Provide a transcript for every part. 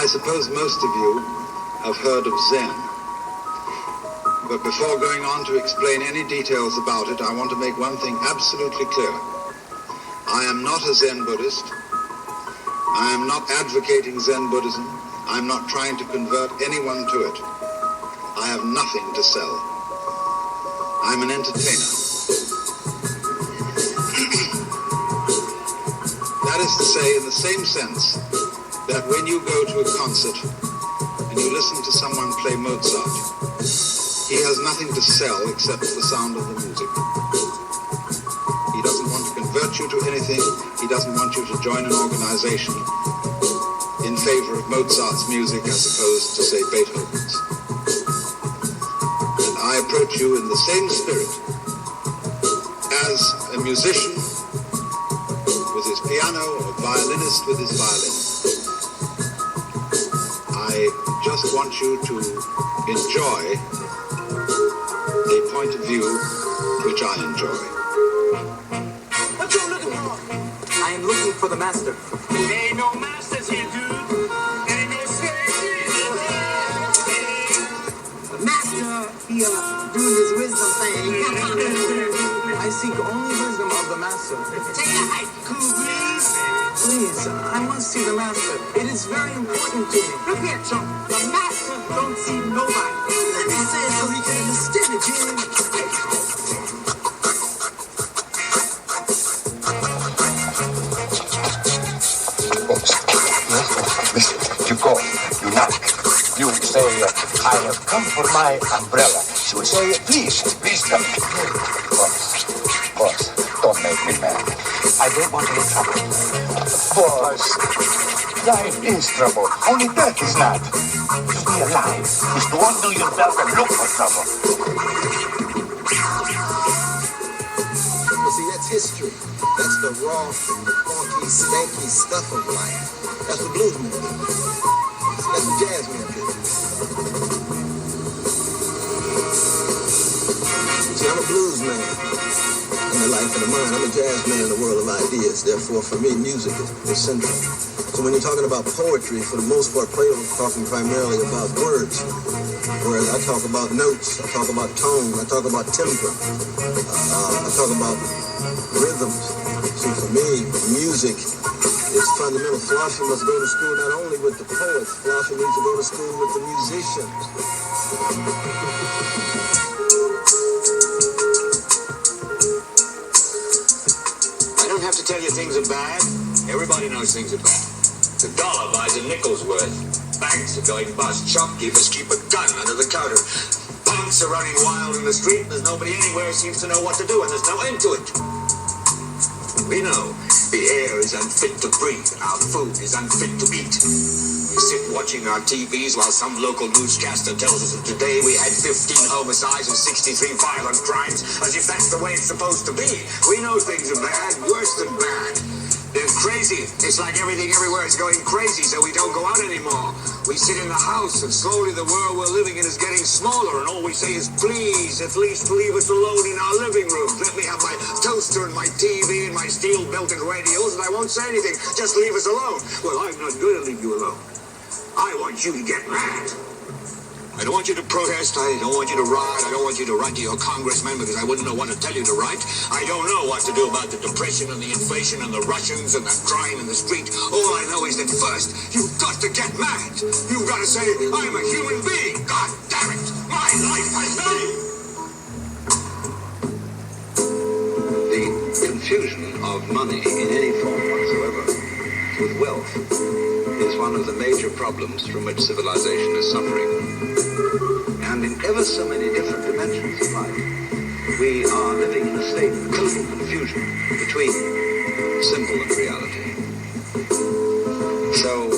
I suppose most of you have heard of Zen. But before going on to explain any details about it, I want to make one thing absolutely clear. I am not a Zen Buddhist. I am not advocating Zen Buddhism. I'm not trying to convert anyone to it. I have nothing to sell. I'm an entertainer. That is to say, in the same sense that when you go to a concert and you listen to someone play Mozart, he has nothing to sell except the sound of the music. He doesn't want to convert you to anything. He doesn't want you to join an organization in favor of Mozart's music as opposed to, say, Beethoven's. And I approach you in the same spirit as a musician with his piano or a violinist with his violin. I just want you to enjoy a point of view which I enjoy. What you looking for? I am looking for the master. There ain't no masters here, dude. Ain't no The master, he doing his wisdom thing. I seek only wisdom of the master. Take a hike, cool breeze. Please, I must see the master. It is very important to me. Look here, chump. The master don't see nobody. Let me say it so he can understand it, Jim. Listen, you go, you knock. You say, I have come for my umbrella. She will say, please come. Boss, don't make me mad. I don't want any trouble. Boss, life is trouble. Only death is not. To be alive is to undo your belt and look for trouble. Well, see, that's history. That's the raw, funky, stanky stuff of life. That's what blues man do. That's what jazz man do. See, I'm a blues man in the life of the mind. I'm a jazz man in the world of ideas. Therefore, for me, music is central. So when you're talking about poetry, for the most part, Plato is talking primarily about words. Whereas I talk about notes, I talk about tone, I talk about tempo, I talk about rhythms. See, for me, music is fundamental. Philosophy must go to school not only with the poets, philosophy needs to go to school with the musicians. I don't have to tell you things are bad. Everybody knows things are bad. The dollar buys a nickel's worth. Banks are going bust. Shopkeepers keep a gun under the counter. Punks are running wild in the street. There's nobody anywhere who seems to know what to do, and there's no end to it. We know the air is unfit to breathe, and our food is unfit to eat. We sit watching our TVs while some local newscaster tells us that today we had 15 homicides and 63 violent crimes, as if that's the way it's supposed to be. We know things are bad, worse than bad. They're crazy. It's like everything everywhere is going crazy, so we don't go out anymore. We sit in the house, and slowly the world we're living in is getting smaller, and all we say is, please, at least leave us alone in our living room. Let me have my toaster and my TV and my steel-belted radios, and I won't say anything. Just leave us alone. Well, I'm not going to leave you alone. I want you to get mad. I don't want you to protest. I don't want you to riot. I don't want you to write to your congressman because I wouldn't know what to tell you to write. I don't know what to do about the depression and the inflation and the Russians and the crime in the street. All I know is that first, you've got to get mad. You've got to say, I'm a human being. God damn it. My life has value. The confusion of money in any form whatsoever with wealth is one of the major problems from which civilization is suffering. And in ever so many different dimensions of life, we are living in a state of total confusion between symbol and reality. So,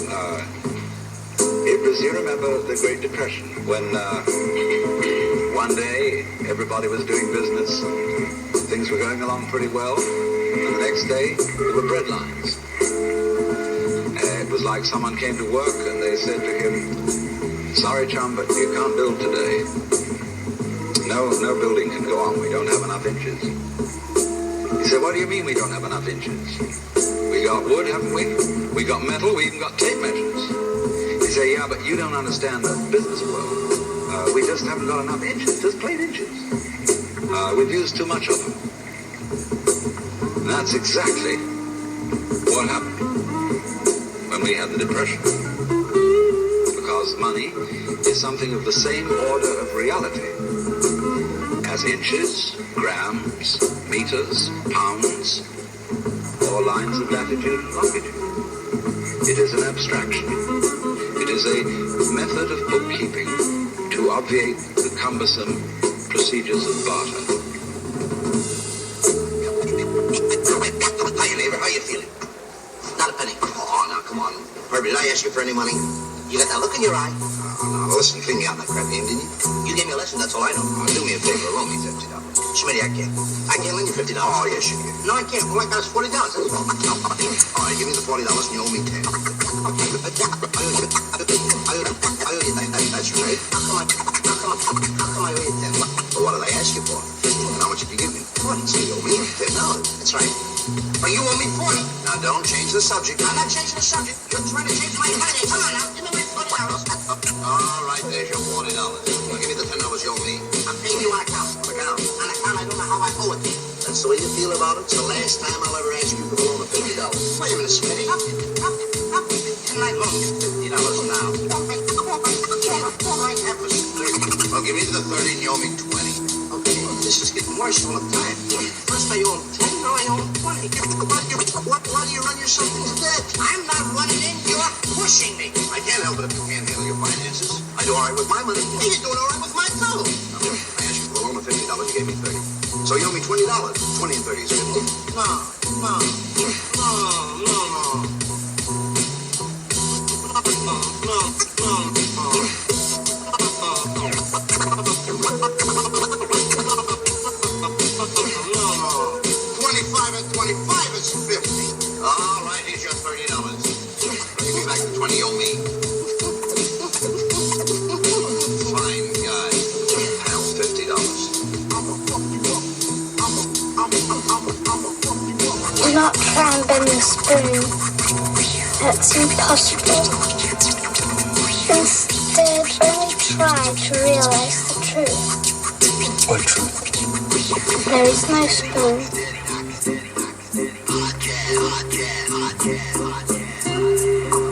it was, you remember the Great Depression, when one day everybody was doing business, things were going along pretty well, and the next day there were bread lines. It was like someone came to work and they said to him, sorry, chum, but you can't build today. No building can go on. We don't have enough inches. He said, what do you mean we don't have enough inches? We got wood, haven't we? We got metal. We even got tape measures. He We say, yeah, but you don't understand the business world. We just haven't got enough inches, just plain inches. We've used too much of them. And that's exactly what happened when we had the Depression. Because money is something of the same order of reality as inches, grams, meters, pounds, or lines of latitude and longitude. It is an abstraction. It is a method of bookkeeping to obviate the cumbersome procedures of barter. Hiya, neighbor. How you feeling? Not a penny. Oh, now, come on. Herbie, did I ask you for any money? You got that look in your eye. No, listen, clean me out that crap game, didn't you? You gave me a lesson, that's all I know. Do me a favor, loan me $50. Schmitty, I can't lend you $50. Oh, yes, you can. No, I can't. All I got is $40, that's all. All right, give me the $40 and you owe me 10. That's right. How come I owe you 10? Well, what did I ask you for? And how much did you give me? 40. So you owe me $10. That's right. But you owe me 40. Now, don't change the subject. I'm not changing the subject. You're trying to change my mind. Come on now, give me my $40. All right, there's your $40. Now, give me the $10 you owe me. I'm paying you on account. On account? On account, I don't know how I owe it to you. That's the way you feel about it? It's the last time I'll ever ask you for the loan of $50. Wait a minute, Smitty. Can I loan you $50 now? Well, give me the 30 and you owe me 20. Okay, well, this is getting worse all the time. First I owe him 10, now I owe him 20. Why do you run yourself into debt? I'm not running in, you're pushing me. I can't help it if you can't handle your finances. I do all right with my money. Hey, you're doing all right with mine, too. I asked you for a loan of $50, you gave me 30. So you owe me $20. 20 and 30 is 50. No. Do not try and bend the spoon. That's impossible. Instead, only try to realize the truth. What truth? There is no spoon.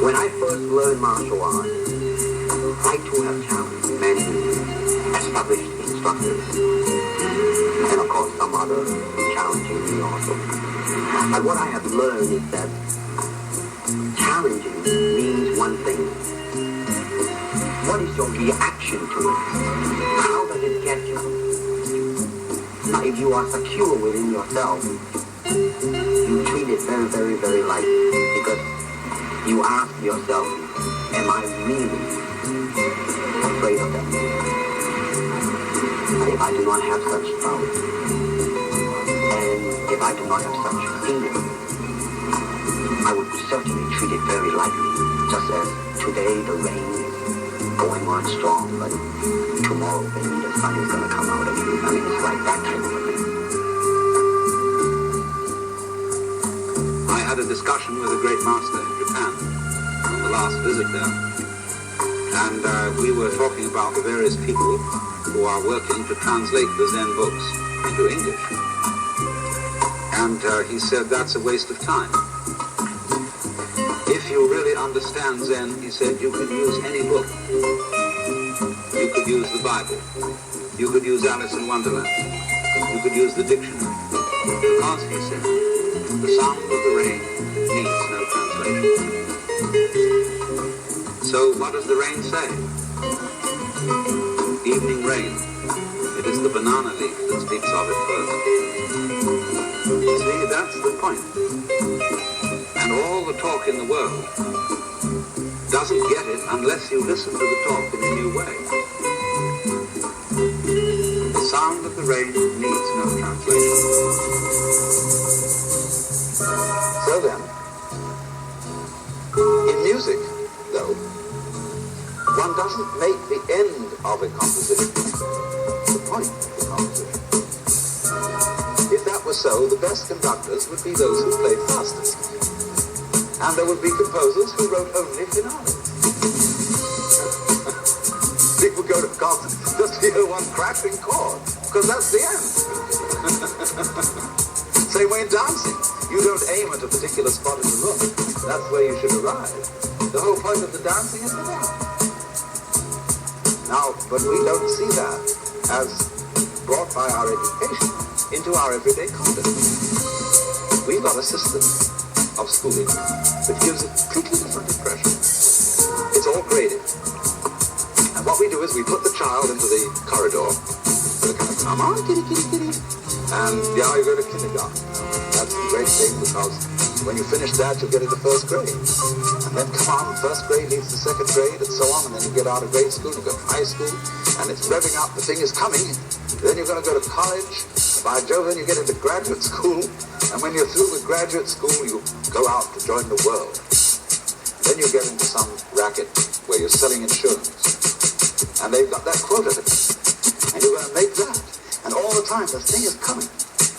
When I first learned martial arts, I too have challenged many established instructors, and of course some others challenging me also. But what I have learned is that challenging means one thing. What is your reaction to it? How does it get you? Now, if you are secure within yourself, you treat it very, very, very lightly, because you ask yourself, am I really afraid of that? And if I do not have such doubt, and if I do not have such feeling, I would certainly treat it very lightly, just as today the rain is going on strong, but tomorrow maybe the sun is going to come out again. I mean, it's like that type of a thing. I had a discussion with a great master in Japan on the last visit there, and we were talking about the various people who are working to translate the Zen books into English. And he said that's a waste of time. If you really understand Zen, he said, you could use any book. You could use the Bible. You could use Alice in Wonderland. You could use the dictionary. Because, he said, the sound of the rain needs no translation. So what does the rain say? Evening rain. It is the banana leaf that speaks of it first. You see, that's the point. And all the talk in the world doesn't get it unless you listen to the talk in a new way. The sound of the rain needs no translation. So then, in music, though, one doesn't make the end of a composition the point of the composition. If that were so, the best conductors would be those who played fastest. And there would be composers who wrote only finales. people go to concerts just to hear one crashing chord, because that's the end. Same way in dancing. You don't aim at a particular spot in the room. That's where you should arrive. The whole point of the dancing is the dance. Now, but we don't see that as brought by our education into our everyday conduct. We've got a system of schooling that gives a completely different impression. It's all graded. And what we do is we put the child into the corridor with a kind of, come on, kitty, kitty, kitty. And yeah, you go to kindergarten. That's the great thing, because when you finish that, you'll get into first grade. And then come on, first grade leads to second grade, and so on, and then you get out of grade school, you go to high school, and it's revving up, the thing is coming. Then you're going to go to college. By Jove, then you get into graduate school, and when you're through with graduate school, you go out to join the world. Then you get into some racket where you're selling insurance, and they've got that quota, and you're going to make that. And all the time, the thing is coming.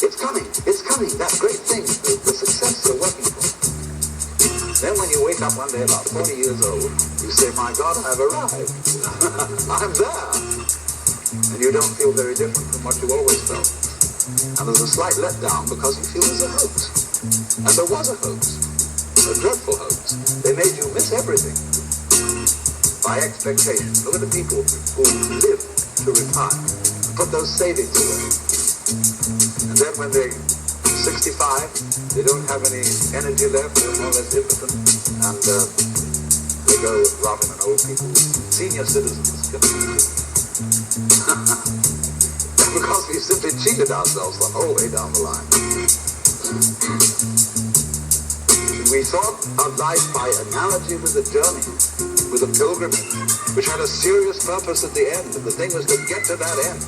It's coming. It's coming. That great thing, the success you're working for. Then when you wake up one day about 40 years old, you say, my God, I've arrived. I'm there. And you don't feel very different from what you always felt. And there's a slight letdown because you feel there's a hoax. And there was a hoax. A dreadful hoax. They made you miss everything by expectation. Look at the people who live to retire. Put those savings away. And then when they're 65, they don't have any energy left, they're more or less impotent, and they go robbing an old people. Senior citizens can because we simply cheated ourselves the whole way down the line. We thought of life by analogy with a journey, with a pilgrimage, which had a serious purpose at the end, and the thing was to get to that end.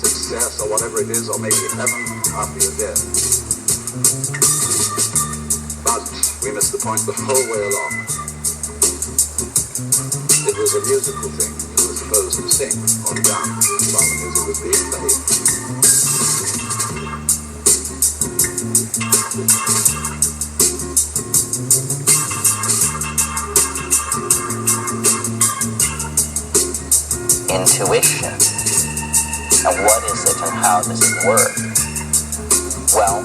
Success or whatever it is, or maybe heaven after you're dead. But we missed the point the whole way along. It was a musical thing. You were supposed to sing or dance while the music was being played. Intuition. And what is it and how does it work? Well,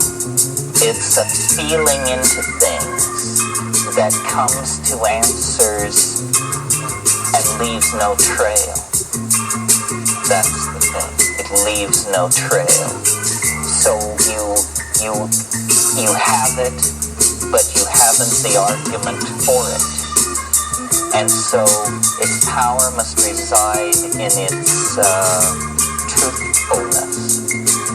it's a feeling into things that comes to answers and leaves no trail. That's the thing. It leaves no trail. So you have it, but you haven't the argument for it. And so its power must reside in its truthfulness.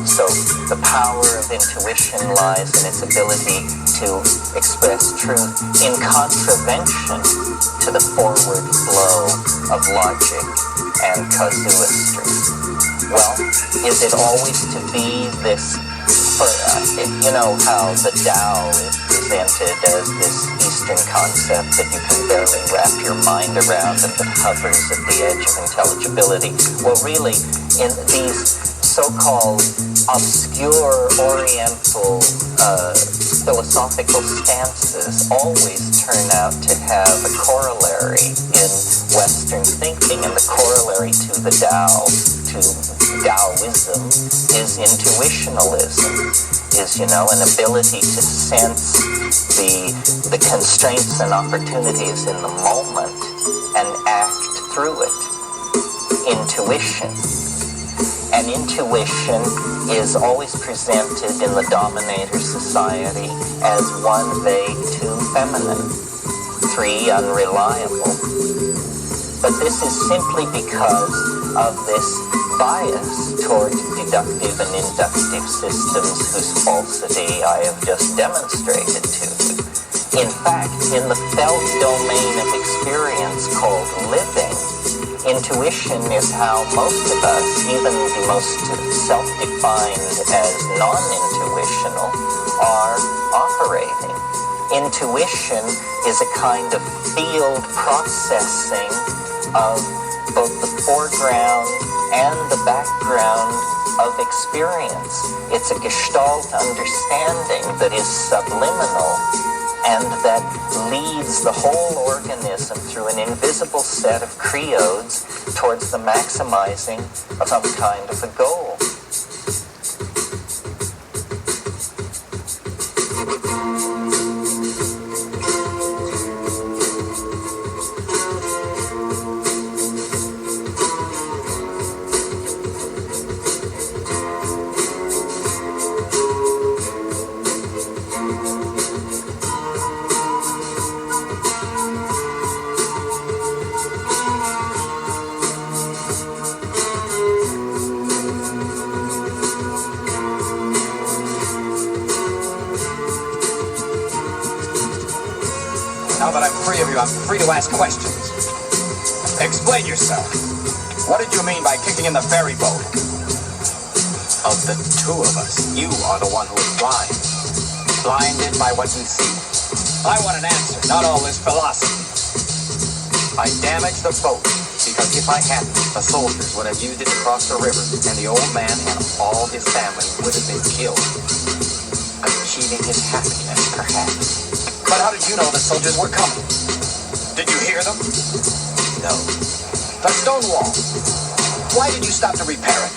So the power of intuition lies in its ability to express truth in contravention to the forward flow of logic and casuistry. Well, is it always to be this, you know how the Tao is presented as this Eastern concept that you can barely wrap your mind around and that hovers at the edge of intelligibility. Well, really, in these so-called obscure Oriental philosophical stances always turn out to have a corollary in Western thinking, and the corollary to the Tao, to Taoism, is intuitionalism, is, you know, an ability to sense the constraints and opportunities in the moment and act through it. Intuition. And intuition is always presented in the dominator society as 1 vague, 2 feminine, 3 unreliable. But this is simply because of this bias toward deductive and inductive systems whose falsity I have just demonstrated to you. In fact, in the felt domain of experience called living, intuition is how most of us, even the most self-defined as non-intuitional, are operating. Intuition is a kind of field processing of both the foreground and the background of experience. It's a Gestalt understanding that is subliminal, and that leads the whole organism through an invisible set of creodes towards the maximizing of some kind of a goal. Now that I'm free of you, I'm free to ask questions. Explain yourself. What did you mean by kicking in the ferry boat? Of the two of us, you are the one who is blind. Blinded by what you see. I want an answer, not all this philosophy. I damaged the boat because if I hadn't, the soldiers would have used it to cross the river, and the old man and all his family would have been killed. Achieving his happiness, perhaps. But how did you know the soldiers were coming? Did you hear them? No. The stone wall. Why did you stop to repair it?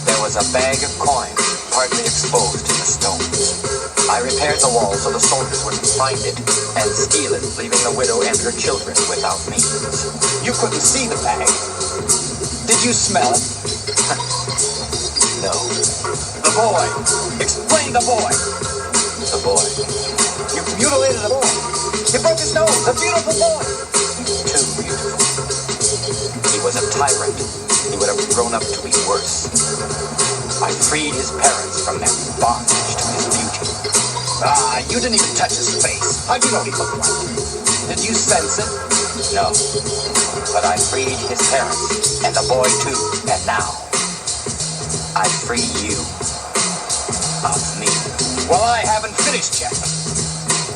There was a bag of coins partly exposed in the stones. I repaired the wall so the soldiers wouldn't find it and steal it, leaving the widow and her children without means. You couldn't see the bag. Did you smell it? No. The boy. Explain the boy. The boy. You mutilated the boy. You broke his nose. A beautiful boy. Too beautiful. He was a tyrant. He would have grown up to be worse. I freed his parents from their bondage to his beauty. Ah, you didn't even touch his face. How'd you know he looked like? Did you sense it? No. But I freed his parents, and the boy too. And now, I free you of me. Well, I haven't finished yet.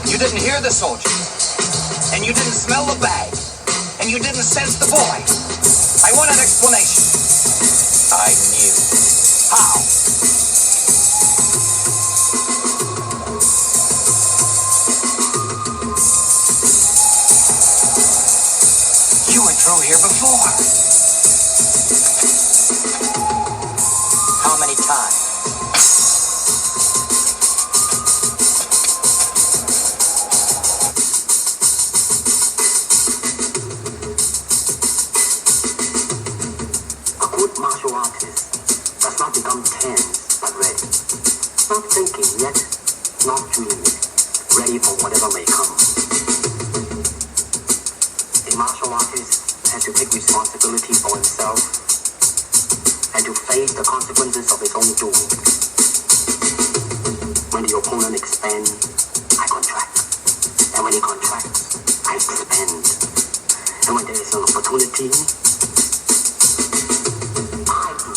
You didn't hear the soldiers, and you didn't smell the bag, and you didn't sense the boy. I want an explanation. I knew. How? You were through here before. How many times? Martial artist does not become tense, but ready. Not thinking yet, not dreaming, ready for whatever may come. A martial artist has to take responsibility for himself and to face the consequences of his own doing. When the opponent expands, I contract. And when he contracts, I expand. And when there is an opportunity,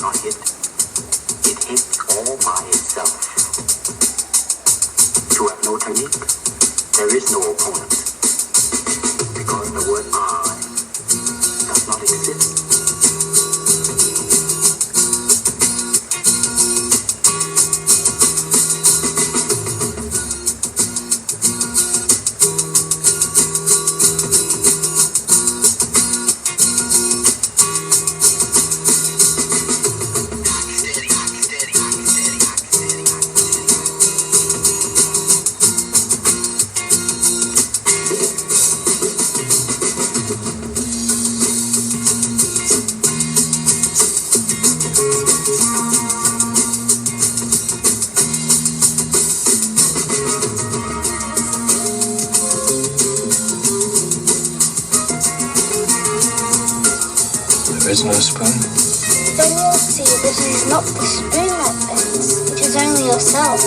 not hit. It hits all by itself. To have no technique, there is no opponent. Because the word I does not exist. There is no spoon. Then you'll see that it is not the spoon that bends, it is only yourself.